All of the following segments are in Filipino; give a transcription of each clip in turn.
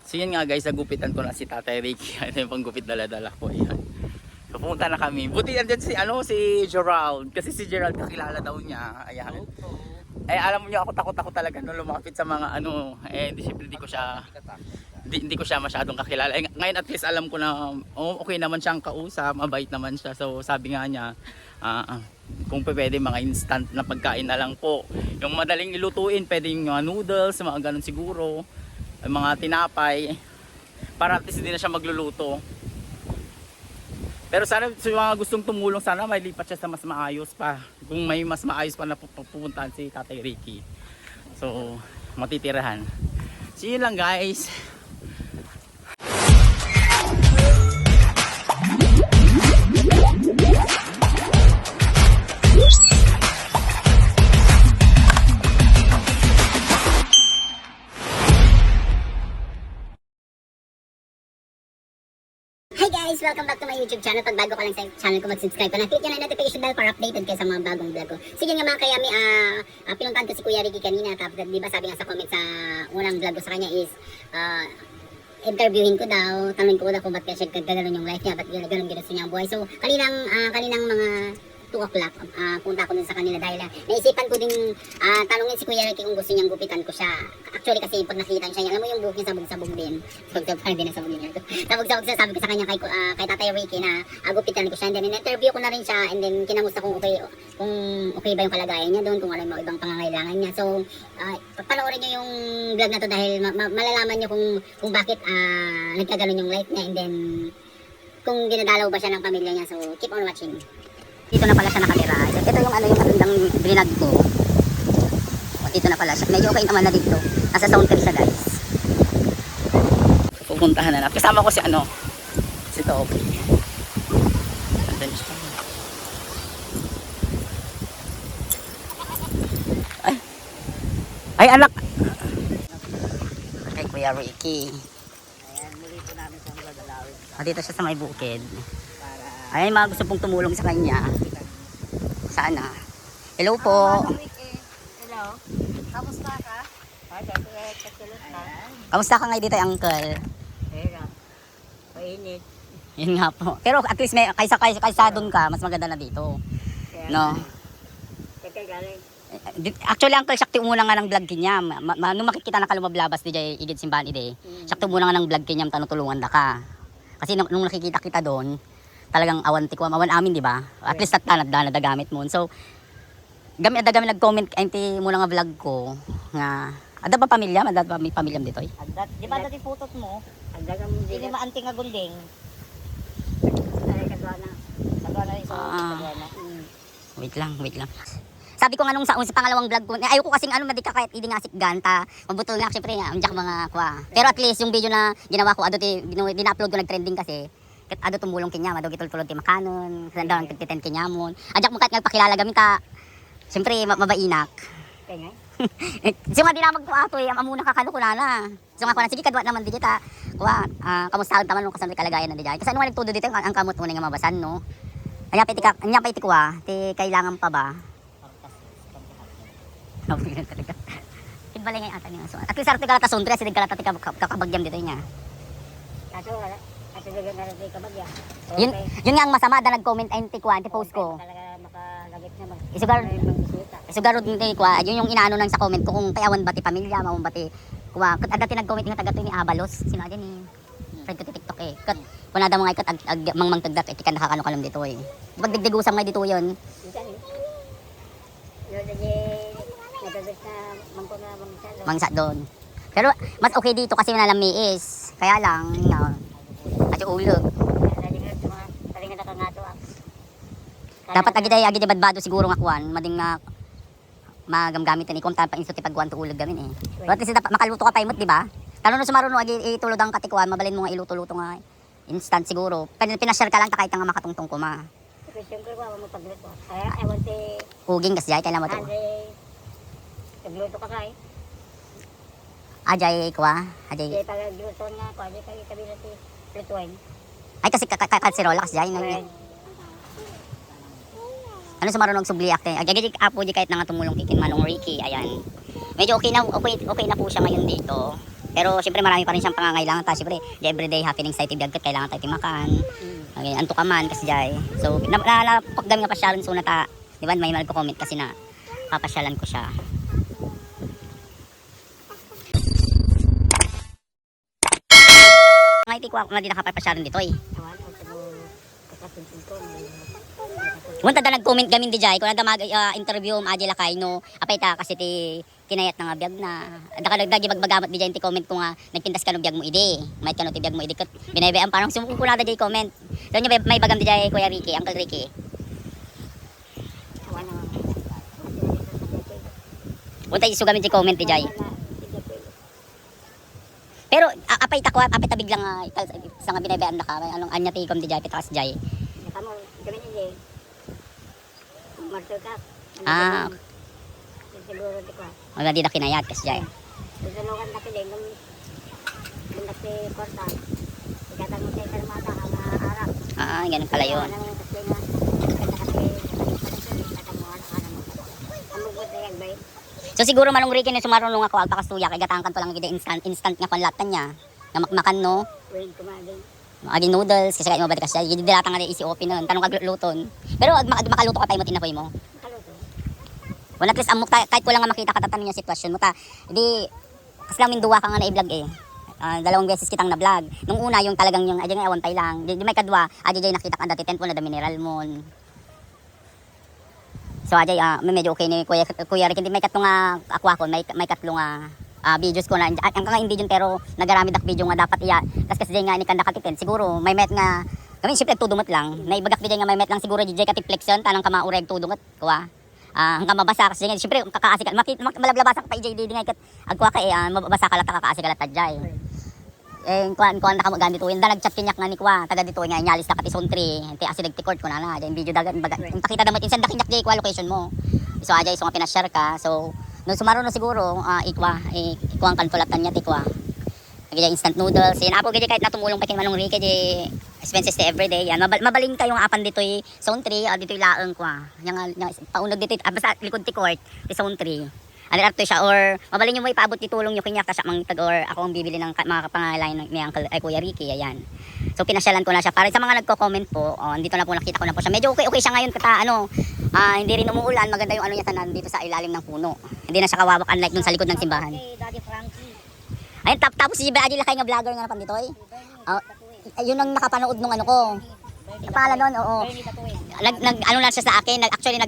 So yun nga guys, nagupitan ko na si Tatay Ricky. Ito yung panggupit dala-dala ko. Ayan. So pumunta na kami. Buti yan dyan si Gerald. Kasi si Gerald kakilala daw niya. Ayan. Eh alam mo niyo ako takot talaga nung lumapit sa mga siyempre hindi ko siya masyadong kakilala. Ngayon at least alam ko na okay naman siyang kausap, mabait naman siya. So sabi nga niya, kung pwede mga instant na pagkain na lang po. Yung madaling ilutuin, pwede yung mga noodles, mga ganun siguro. Mga tinapay. Para at least hindi na siya magluluto. Pero sana sa mga gustong tumulong, sana may lipat siya sa mas maayos pa. Kung may mas maayos pa na pupuntahan si Tatay Ricky. So, matitirahan. See you lang guys. Hi guys! Welcome back to my YouTube channel. Pag bago ka lang sa channel ko, mag-subscribe ka na. Click nyo na yung notification bell para updated kayo sa mga bagong vlog ko. Sige nga mga kayami, pinuntahan ko si Kuya Ricky kanina. Tapos diba sabi nga sa comment sa unang vlog ko sa kanya is, interviewin ko daw, tanongin ko daw kung ba't kaya siya gano'n yung life niya, ba't gano'n gusto niya ang buhay. So kaninang mga 2 o'clock, punta ko dun sa kanila dahil naisipan ko din tanungin si Kuya Ricky kung gusto niyang gupitan ko siya. Actually kasi pag nakita siya, alam mo yung buhok niya sabog-sabog din. Sabog-sabog din ang sabog niya. Sabog-sabog siya, sabi ko sa kanya kay Tatay Ricky na gupitan ko siya. And then in-interview ko na rin siya and then kinamusta kung okay ba yung kalagayan niya doon, kung ano yung ibang pangangailangan niya. So, panoorin niyo yung vlog na to dahil malalaman niyo kung bakit nagkaganon yung life niya and then kung dinadalaw ba siya ng pamilya niya. So, keep on watching. Dito na pala siya nakatira. Ito yung yung magandang brinag ko. Dito na pala siya. Medyo okay naman na dito. Nasa Sound Tree siya guys. Pupuntahan na. Kasama ko si Toby. Andun siya. Ay anak! Kay Kuya Ricky. Ayan, muli po namin sa mga dalawin. Dito siya sa may bukid. Ay, mga gusto pong tumulong sa kanya. Sana. Hello po. Hello. Kamusta ka? Kamusta ka ngayon dito, Uncle? Hirap. Mainit. Yun nga po. Pero at least kaysa doon ka, mas maganda na dito. No? Kaya galing. Actually, Uncle, sakto muna nga ng vlog niya. Nung makikita na kalumablabas di jay igid simbahan ide. Sakto muna nga ng vlog niya, tanutulungan na ka. Kasi nung nakikita kita doon, talagang awan amin, di ba? At least na gamit mo. So, gamit nag-comment anti mo nga vlog ko nga ada ba pamilya? Ada ba may pamilya dito? Di ba dati putot mo? Hindi maanting nga gunding. Ay, kadwana. Kadwana iso. Wait lang. Sabi ko nga nung sa pangalawang vlog ko, ayoko kasing madika kahit hindi nga sikganta. Mabutol nga syempre nga, unjak mga kwa. Pero at least yung video na ginawa ko, dina-upload ko nag-trending kasi. Ado tumulong kanya, madugi tultulon ti makanon, sanda lang tigtiten kanya mon. Ajak mo kat nagpakilala gamit ta. Siyempre mabainak. Kaya So nga di na magkuato amuna kakano kunana. So nga kuana sige kadwa naman di ta. Kuha, kamusta taman mo kasan kalagayan na di jay. Kasi ano nga nagtudo dito ang kamot mo nga mabasan no. Anya pa iti kuha, ti kailangan pa ba? Nabilan talaga. Kitbalay nga ata niya so. At least arte kalata sondre kasi kalata ti kakabagyam dito niya. Kaso kasi dagan na rin kabagya. Yun nga ang masama da nag-comment ay tikwa, post ko. Talaga makalagit na mag. Isugarod ng tikwa, yun yung inaano nang sa comment ko kung kayawan ba ti pamilya, maun ba ti kuha. Kat dati nag-comment nga taga to ni Abalos, sino din ni friend ko ti TikTok eh. Kat kunada mga ikat mangmang tagdak iti kan nakakano dito eh. Pagdigdigusan nga dito yun. Yo di nagagit na mangko na Mangsa doon. Pero mas okay dito kasi nalamiis. Kaya lang, at ulog. Dapat agid badbado siguro nga kuan, mading nga magamgamit ni kung pa insto ti pagkuan to ulog gamin eh. But kasi dapat makaluto ka pa imot, di ba? Tano no sumaruno agi itulod ang katikuan, mabalin mo nga iluto-luto nga instant siguro. Pinashare ka lang ta kahit nga makatungtong kuma. Siyempre ko mo pagluto. Ay want ti Uging kasi ay kailan mo to. Pagluto ka kay. Ajay kwa, ajay. Kaya pagluto nga ko, ajay kay kabila ti lutuin. Ay kasi katsirola kasi jay. Ano sa marunong subli akte. Agagig apo di kahit nga tumulong kikin Manong Ricky. Ayan. Medyo okay na po siya ngayon dito. Pero syempre marami pa rin siyang pangangailangan. Tapos syempre, everyday happenings tayo tibiyag kat kailangan tayo timakan. Okay, anto ka man kasi jay. So, napakdami nga pasyalan so nata. Di ba, may nagko-comment kasi na papasyalan ko siya. Ngayon, tikwa ako na di nakapapasyalan dito eh. Wanta da nag-comment gamin di jay, kung nagda mag-interview Adji Lakay no, apay ta kasi ti kinayat na nga biyag na. Dagdag bagbagamot di jay ti comment ko nga nagpintas ka no biyag mo idi. May kano ti biyag mo idi ket binabayaan parang sumukong ko na da jay comment. Daw niya may bagam di jay Kuya Ricky, Uncle Ricky. Wanta isugamin ti comment di jay. Pero apay ta ko apay ta biglang sa nga binabayaan na ka anong anya ti kom di jay pitas jay. Kamu, gabi niya Marcel ka. Siguro di ko. Wala di na kinayat kasi jay. Tutulungan na pili nung nagti korta. Igatang mo tayo kalmata ang harap. Ganun pala yun. So siguro manong Ricky na sumarunong ako agpakasuya kay gatangkan to lang gid instant nga panlatan niya. Nga makmakan no. Wait, kumagin. Agi noodles kasi kaya mo ba kasi hindi dilata nga easy open nun tanong kagluton. Pero makaluto ka tayo mo tinapoy mo. Kaluto. Wala at least amok kahit ko lang nga makita katatan yung sitwasyon mo ta. Di kasi lang minduwa ka nga na i-vlog eh. Dalawang beses kitang na-vlog. Nung una yung talagang yung adya nga awantay lang. Di may kadwa, adya nakita ka dati tempo na da mineral mo. So adya medyo okay ni Kuya Rick hindi may katlo nga ako may katlo nga videos ko na ang nga hindi yun pero nagaramid ak video nga dapat iya tas kasi nga ni kanda katitin siguro may met nga kami siyempre tudungot lang naibagak video nga may met lang siguro DJ katiplexion tanang kamaureg tudungot kuha hanggang mabasa kasi nga siyempre kakaasi ka malablabasan ka pa IJ nga kat agkuha ka mababasa ka lang kakaasi ka lang tadjay kuan na kamo ganito yun da nagchat kinyak nga ni kuha taga dito nga inyalis na katison 3 ti asi nagtikord ko na yung video dagat pakita damat insan da kinyak jay kuha location mo so ajay so nga pinashare ka so no sumaro no siguro ikwa ang kalkulatan niya tikwa kaya instant noodles yan apo kaya kahit natumulong pa king manong Ricky di expenses to everyday yan mabaling kayo nga apan ditoy zone 3 ditoy laeng kwa yang paunod dito basta likod ti court ti zone 3 ano to siya or mabaling yung may paabot ti tulong yung kinyak ta siya mang tag or ako ang bibili ng mga kapangalan ni Uncle Kuya Ricky ayan so pinasyalan ko na siya para sa mga nagko-comment po dito na po nakita ko na po siya medyo okay siya ngayon kata hindi rin umuulan maganda yung ano niya tanan dito sa ilalim ng puno hindi na siya kawawak unlike dun sa likod ng simbahan Daddy Frankie. ayun tapos si Adji Lakay nga vlogger nga napan dito yun ang nakapanood nung ano ko pala nun oo ano na siya sa akin actually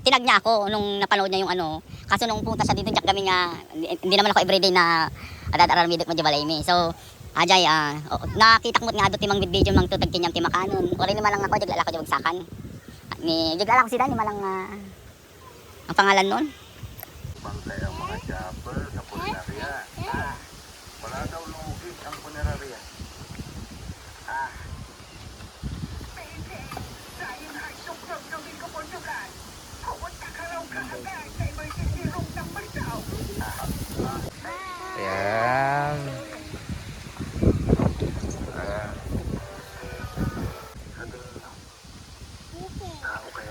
tinag niya ako nung napanood niya yung ano kaso nung punta siya dito tiyak kami nga hindi naman ako everyday na adadaramidek mo balay mi so ajay nakita ko nga do timang video mang tutag kinyam timakanon ori naman lang ako jagla ko jagsakan ni jagla ko sila ni malang ang pangalan nun bangkay ang mga chopper sa punerarya. Wala daw lugit ang punerarya. Ayan.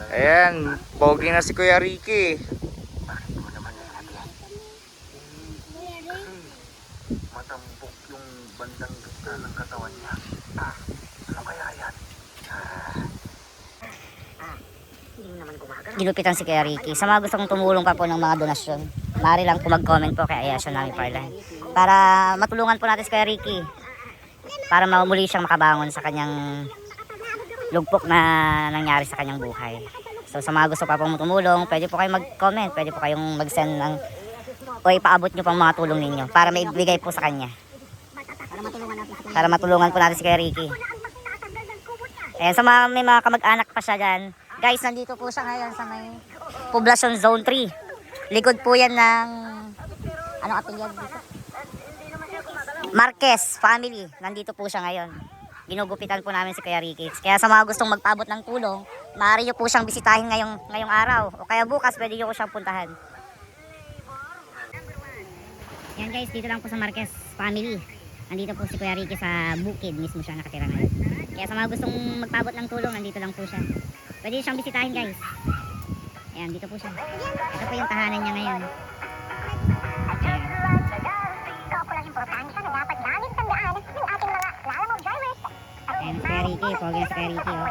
Ayan, pogi na si Kuya Ricky. Matambok yung bandang gitna ng katawan niya. Ano kaya yan? ginupitan si Kuya Ricky sa mga gustong tumulong pa po ng mga donasyon maaari lang po mag-comment po kay Ayasyon namin para matulungan po natin si Kuya Ricky para muli siyang makabangon sa kanyang lugpok na nangyari sa kanyang buhay. So sa mga gusto pa pong tumulong, pwede po kayong mag-comment, pwede po kayong mag-send ng o ipaabot nyo pang mga tulong ninyo para maibigay po sa kanya. Para matulungan po natin si Kuya Ricky. Ayan, sa mga may mga kamag-anak pa siya dyan. Guys, nandito po siya ngayon sa may Poblacion Zone 3. Likod po yan ng anong apelyido dito? Marquez family. Nandito po siya ngayon. Ginugupitan po namin si Kuya Ricky. Kaya sa mga gustong magpaabot ng tulong, maaari nyo po siyang bisitahin ngayong araw. O kaya bukas, pwede nyo po siyang puntahan. Yan guys, dito lang po sa Marquez family. Nandito po si Kuya Ricky sa bukid. Mismo siya nakatira ngayon. Kaya sa mga gustong magpaabot ng tulong, nandito lang po siya. Pwede nyo siyang bisitahin guys. Ayan, dito po siya. Ito po yung tahanan niya ngayon. Ayan. pogi na si Kuya Ricky, oh.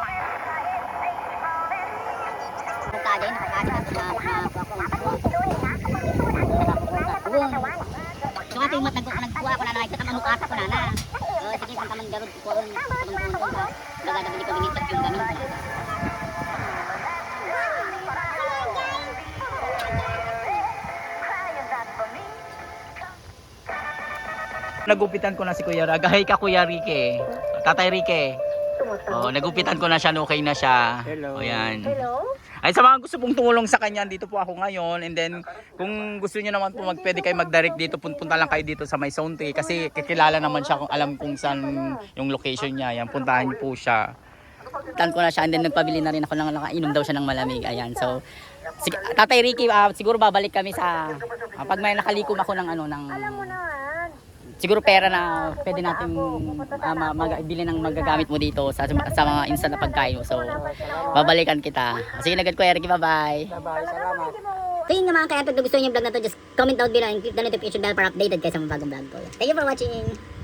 Nakakadi at so ate yung nagkuha ko na nakikita mamukata ko na. So sige, kung tamang garod ko doon, gagadabi ko binitak yung gamin. Nagupitan ko na si Kuya Ragahay ka Kuya Ricky. Tatay Ricky. Oh, nagupitan ko na siya, okay na siya. Hello. O yan. Ay sa mga gusto pong tumulong sa kanya, dito po ako ngayon. And then kung gusto niyo naman po pwede kayo mag-direct dito, punta lang kayo dito sa may Zone 3 kasi kakilala naman siya kung alam kung saan yung location niya. Yan, puntahan niyo po siya. Tan ko na siya and then nagpabili na rin ako ng nakainom daw siya ng malamig. Ayan. So Tatay Ricky, siguro babalik kami sa pag may nakalikom ako ng ano ng siguro pera na pwede natin bili ng magagamit mo dito sa mga instant na pagkain mo. So, babalikan kita. Sige na agad Kuya Ricky, bye-bye. Bye-bye, salamat. So yun nga mga kaya, pag gusto nyo yung vlog na to, just comment down below and click the notification bell para updated kayo sa mga bagong vlog ko. Thank you for watching!